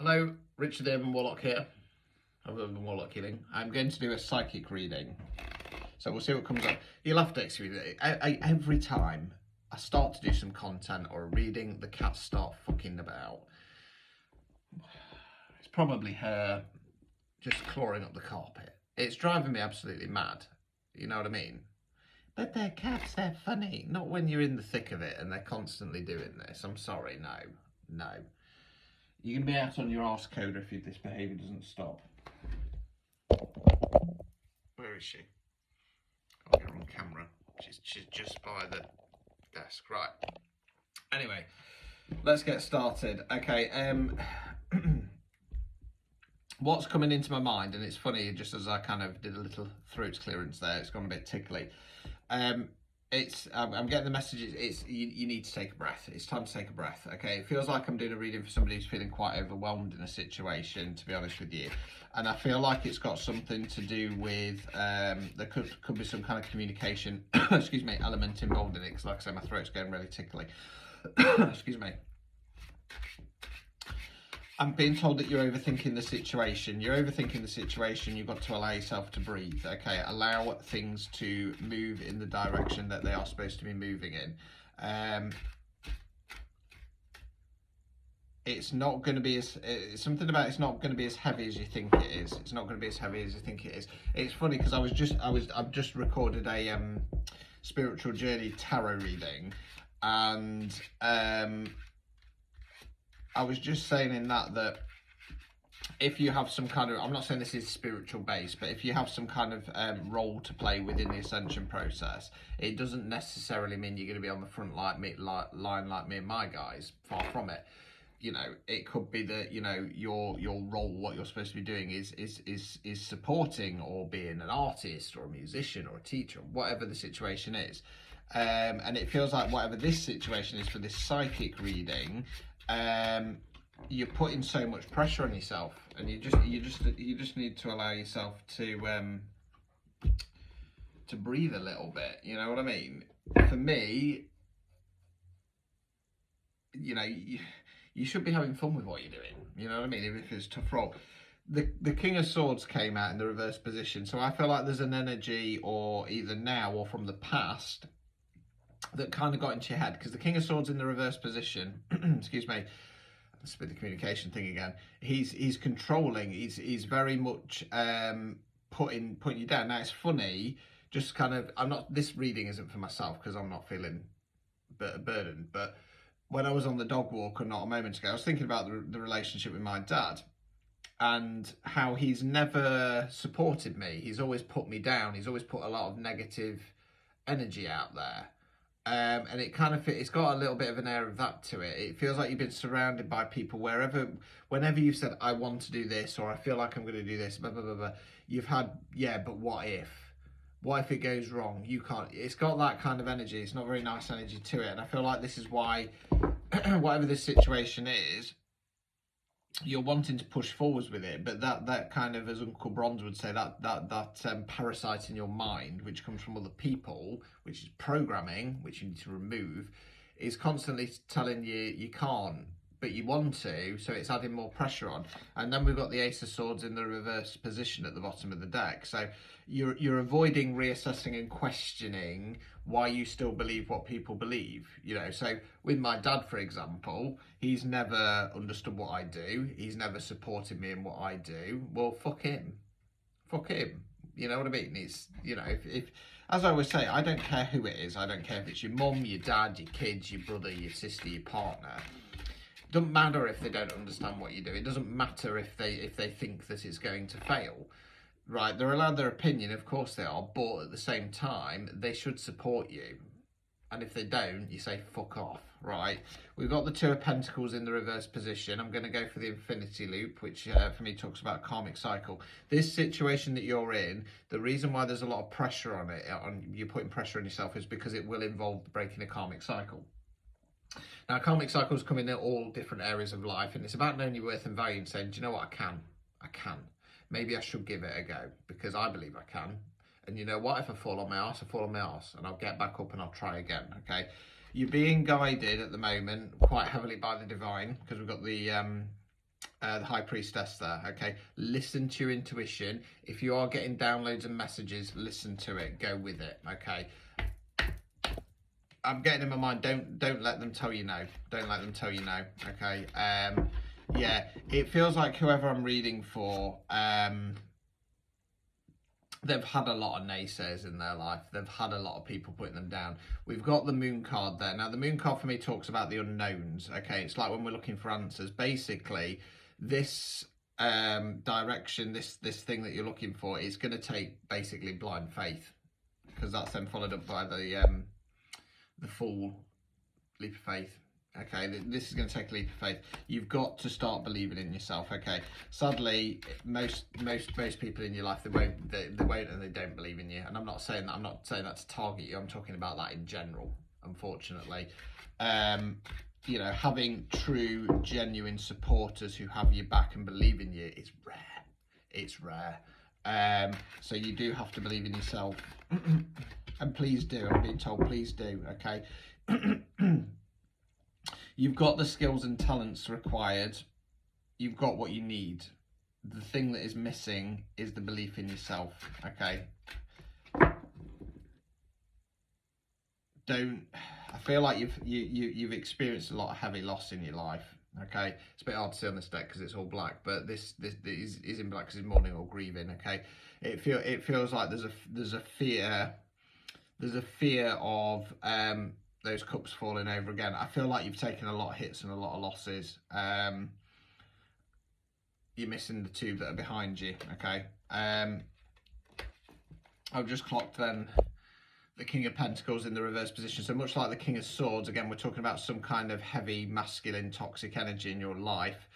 Hello, Richard Urban Warlock here, of Urban Warlock Healing. I'm going to do a psychic reading, so we'll see what comes up. You'll have to excuse me. Every time I start to do some content or a reading, the cats start fucking about. It's probably her just clawing up the carpet. It's driving me absolutely mad. You know what I mean? But they're cats, they're funny. Not when you're in the thick of it and they're constantly doing this. I'm sorry, no. You can be out on your arse coder if this behaviour doesn't stop. Where is she? I'll get her on camera. She's just by the desk. Right. Anyway, let's get started. Okay. What's coming into my mind, and it's funny, just as I kind of did a little throat clearance there, it's gone a bit tickly. I'm getting the messages. You need to take a breath. It's time to take a breath. Okay, it feels like I'm doing a reading for somebody who's feeling quite overwhelmed in a situation, to be honest with you, and I feel like it's got something to do with there could be some kind of communication excuse me, element involved in it, because like I say, my throat's going really tickly. Excuse me. I'm being told that you're overthinking the situation. You're overthinking the situation. You've got to allow yourself to breathe. Okay, allow things to move in the direction that they are supposed to be moving in. It's not going to be as something about it's not going to be as heavy as you think it is. It's not going to be as heavy as you think it is. It's funny because I've just recorded a spiritual journey tarot reading, and I was just saying in that if you have some kind of, I'm not saying this is spiritual based, but if you have some kind of role to play within the ascension process, it doesn't necessarily mean you're going to be on the front line like me and my guys. Far from it. You know, it could be that, you know, your role, what you're supposed to be doing is supporting or being an artist or a musician or a teacher, whatever the situation is. And it feels like whatever this situation is for this psychic reading, you're putting so much pressure on yourself, and you just need to allow yourself to breathe a little bit. You know what I mean? For me, you know, you should be having fun with what you're doing. You know what I mean? Even if it's a tough role. The King of Swords came out in the reverse position, so I feel like there's an energy, or either now or from the past, that kind of got into your head, because the King of Swords in the reverse position excuse me, this bit the communication thing again, he's controlling, he's very much putting you down. Now it's funny, just kind of, this reading isn't for myself because I'm not feeling burdened, but when I was on the dog walk not a moment ago, I was thinking about the relationship with my dad and how he's never supported me. He's always put me down. He's always put a lot of negative energy out there. And it kind of it's got a little bit of an air of that to it. It feels like you've been surrounded by people whenever you've said, I want to do this, or I feel like I'm going to do this, blah, blah, blah, blah, you've had, yeah, but what if? What if it goes wrong? You can't. It's got that kind of energy. It's not very nice energy to it. And I feel like this is why, whatever this situation is, you're wanting to push forwards with it, but that kind of, as Uncle Bronze would say, that parasite in your mind, which comes from other people, which is programming, which you need to remove, is constantly telling you you can't, but you want to, so it's adding more pressure on. And then we've got the Ace of Swords in the reverse position at the bottom of the deck, so you're avoiding reassessing and questioning why you still believe what people believe. You know, so with my dad, for example, he's never understood what I do, he's never supported me in what I do. Well, fuck him, you know what I mean? It's, you know, if as I always say, I don't care who it is. I don't care if it's your mum, your dad, your kids, your brother, your sister, your partner. It doesn't matter if they don't understand what you do. It doesn't matter if they think that it's going to fail. Right, they're allowed their opinion, of course they are, but at the same time, they should support you. And if they don't, you say, fuck off, right? We've got the Two of Pentacles in the reverse position. I'm going to go for the Infinity Loop, which for me talks about karmic cycle. This situation that you're in, the reason why there's a lot of pressure on it, you're putting pressure on yourself, is because it will involve breaking a karmic cycle. Now, karmic cycles come in all different areas of life, and it's about knowing your worth and value and saying, do you know what, I can. Maybe I should give it a go, because I believe I can. And you know what? If I fall on my arse, I fall on my arse, and I'll get back up and I'll try again, okay? You're being guided at the moment quite heavily by the divine, because we've got the the High Priestess there, okay? Listen to your intuition. If you are getting downloads and messages, listen to it. Go with it, okay? I'm getting in my mind, don't let them tell you no. Don't let them tell you no, okay? Yeah, it feels like whoever I'm reading for, they've had a lot of naysayers in their life. They've had a lot of people putting them down. We've got the moon card there. Now, the moon card for me talks about the unknowns, okay? It's like when we're looking for answers. Basically, this direction, this thing that you're looking for, is going to take basically blind faith, because that's then followed up by the full leap of faith. Okay, this is going to take a leap of faith. You've got to start believing in yourself. Okay, sadly, most people in your life, they won't and they don't believe in you. And I'm not saying that to target you. I'm talking about that in general. Unfortunately, you know, having true, genuine supporters who have your back and believe in you is rare. It's rare. So you do have to believe in yourself, and please do. I'm being told, please do. Okay. You've got the skills and talents required. You've got what you need. The thing that is missing is the belief in yourself, okay? I feel like you've experienced a lot of heavy loss in your life, okay? It's a bit hard to see on this deck because it's all black, but this is in black because it's mourning or grieving, okay? It feels like there's a fear of those cups falling over again. I feel like you've taken a lot of hits and a lot of losses. You're missing the two that are behind you, okay? I've just clocked then the King of Pentacles in the reverse position. So much like the King of Swords, again, we're talking about some kind of heavy, masculine, toxic energy in your life.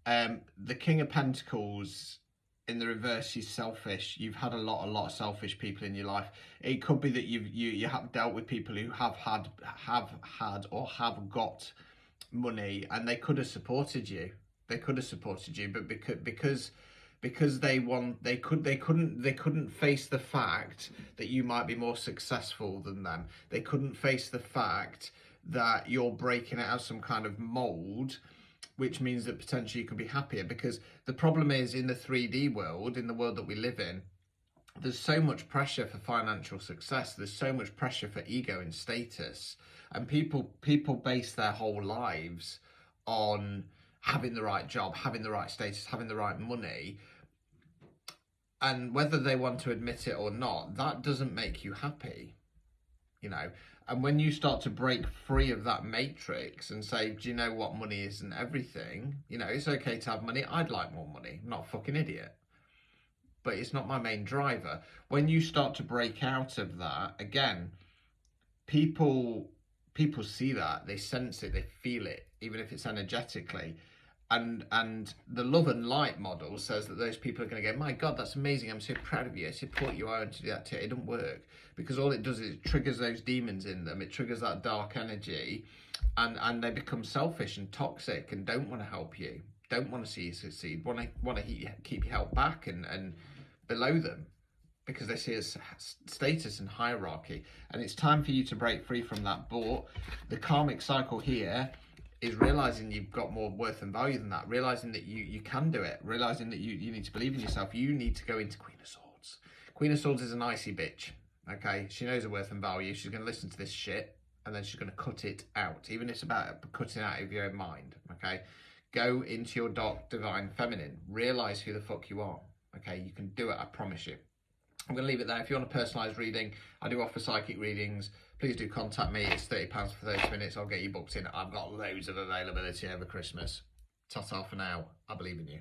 The King of Pentacles in the reverse is selfish. You've had a lot of selfish people in your life. It could be that you have dealt with people who have had or have got money, and they could have supported you. They could have supported you, but because they couldn't face the fact that you might be more successful than them. They couldn't face the fact that you're breaking out of some kind of mold, which means that potentially you could be happier. Because the problem is, in the 3D world, in the world that we live in, there's so much pressure for financial success. There's so much pressure for ego and status. And people base their whole lives on having the right job, having the right status, having the right money. And whether they want to admit it or not, that doesn't make you happy, you know. And when you start to break free of that matrix and say, do you know what, money isn't everything? You know, it's okay to have money. I'd like more money. I'm not a fucking idiot. But it's not my main driver. When you start to break out of that, again, people see that, they sense it, they feel it, even if it's energetically. And the love and light model says that those people are going to go, my God, that's amazing. I'm so proud of you. I support you. I want to do that too. It doesn't work, because all it does is it triggers those demons in them. It triggers that dark energy, and they become selfish and toxic and don't want to help you, don't want to see you succeed, want to keep you held back and below them, because they see it as status and hierarchy. And it's time for you to break free from that. But the karmic cycle here is realizing you've got more worth and value than that, realizing that you can do it, realizing that you need to believe in yourself. You need to go into Queen of Swords. Queen of Swords is an icy bitch, okay? She knows her worth and value. She's going to listen to this shit, and then she's going to cut it out, even if it's about cutting out of your own mind, okay? Go into your dark, divine feminine. Realize who the fuck you are, okay? You can do it, I promise you. I'm going to leave it there. If you want a personalised reading, I do offer psychic readings. Please do contact me. It's £30 for 30 minutes. I'll get you booked in. I've got loads of availability over Christmas. Ta-ta for now. I believe in you.